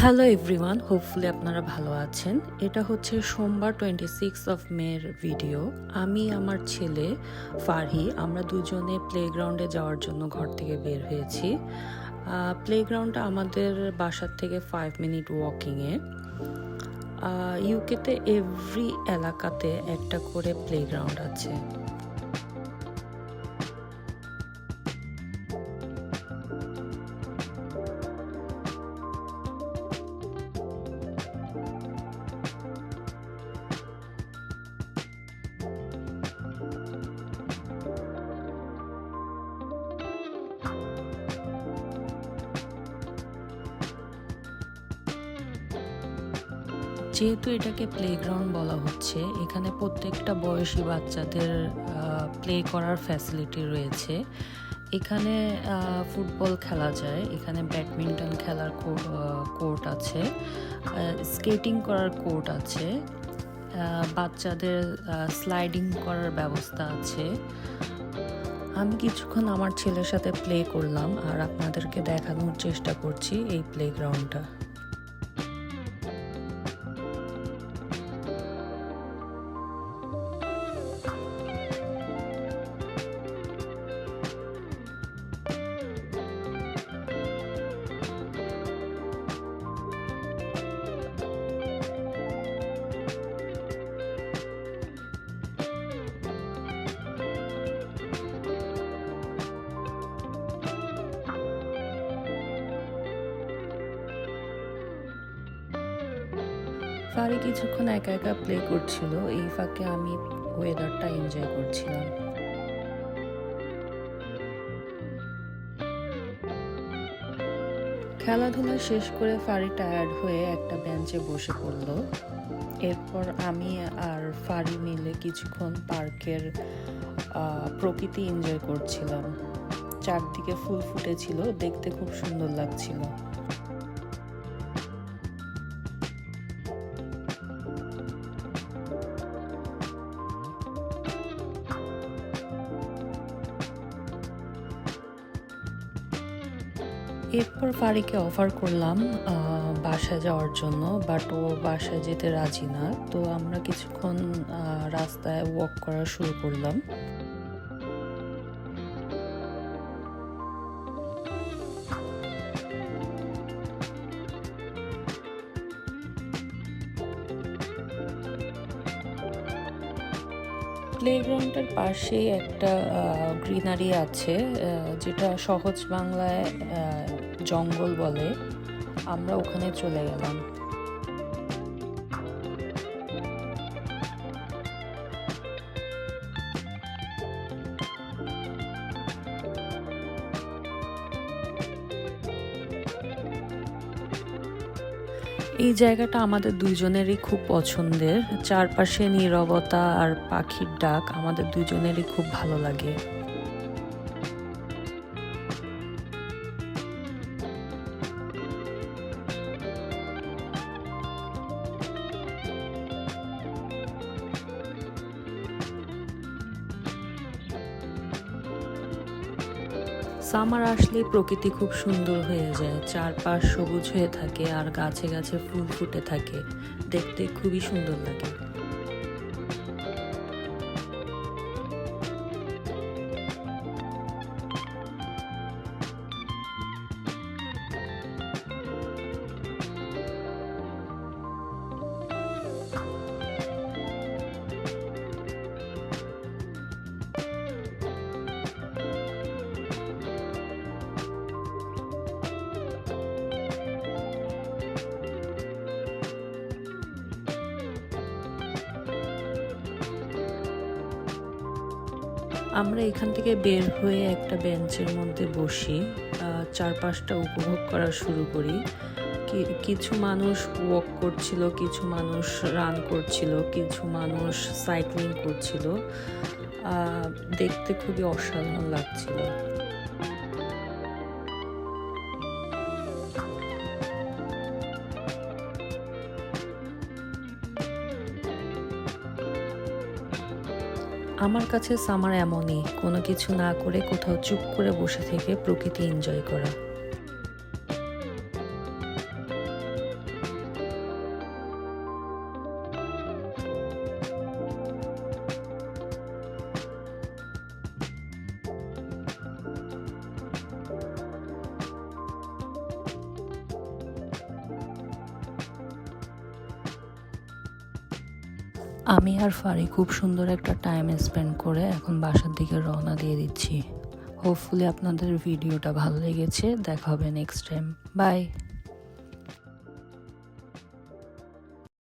Hello everyone, hopefully আপনারা ভালো আছেন। এটা হচ্ছে সোমবার 26 মের ভিডিও। আমি আমার ছেলে ফারহি আমরা দুজনে প্লেগ্রাউন্ডে যাওয়ার জন্য ঘর থেকে বের হয়েছি। প্লেগ্রাউন্ডটা আমাদের বাসার থেকে 5 মিনিট ওয়াকিংয়ে। ইউকেতে এভরি এলাকাতে একটা করে প্লেগ্রাউন্ড আছে। যেহেতু এটাকে প্লেগ্রাউন্ড বলা হচ্ছে, এখানে প্রত্যেকটা বয়সী বাচ্চাদের প্লে করার ফ্যাসিলিটি রয়েছে। এখানে ফুটবল খেলা যায়, এখানে ব্যাডমিন্টন খেলার কোর্ট আছে, স্কেটিং করার কোর্ট আছে, বাচ্চাদের স্লাইডিং করার ব্যবস্থা আছে। আমি কিছুক্ষণ আমার ছেলের সাথে প্লে করলাম আর আপনাদেরকে দেখানোর চেষ্টা করছি এই প্লেগ্রাউন্ডটা। ফারি কিছুক্ষণ একা একা প্লে করছিল, এই ফাঁকে আমি ওয়েদারটা এনজয় করছিলাম। খেলাধুলা শেষ করে ফারি টায়ার্ড হয়ে একটা বেঞ্চে বসে পড়ল। এরপর আমি আর ফারি মিলে কিছুক্ষণ পার্কের প্রকৃতি এনজয় করছিলাম। চারদিকে ফুল ফুটেছিল, দেখতে খুব সুন্দর লাগছিল। এরপর ফারিকে অফার করলাম বাসায় যাওয়ার জন্য, বাট ও বাসায় যেতে রাজি না। তো আমরা কিছুক্ষণ রাস্তায় ওয়াক করা শুরু করলাম। প্লেগ্রাউন্ডের পাশেই একটা গ্রিনারি আছে, যেটা সহজ বাংলায় জঙ্গল বলে। আমরা ওখানে চলে গেলাম। এই জায়গাটা আমাদের দুইজনেরই খুব পছন্দের। চারপাশে নীরবতা আর পাখির ডাক আমাদের দুইজনেরই খুব ভালো লাগে। সামার আসলে প্রকৃতি খুব সুন্দর হয়ে যায়, চারপাশ সবুজ হয়ে থাকে আর গাছে গাছে ফুল ফুটে থাকে, দেখতে খুবই সুন্দর লাগে। আমরা এখান থেকে বের হয়ে একটা বেঞ্চের মধ্যে বসি, চারপাশটা উপভোগ করা শুরু করি। কিছু মানুষ ওয়াক করছিল, কিছু মানুষ রান করছিল, কিছু মানুষ সাইক্লিং করছিল। দেখতে খুবই অসাধারণ লাগছিল। আমার কাছে সামার এমনই, কোনো কিছু না করে কোথাও চুপ করে বসে থেকে প্রকৃতি এনজয় করা। আমি আর ফারি খুব সুন্দর একটা টাইম স্পেন্ড করে এখন বাসার দিকে রওনা দিয়ে দিচ্ছি। হোপফুলি আপনাদের ভিডিওটা ভালো লেগেছে। দেখা হবে নেক্সট টাইম। বাই।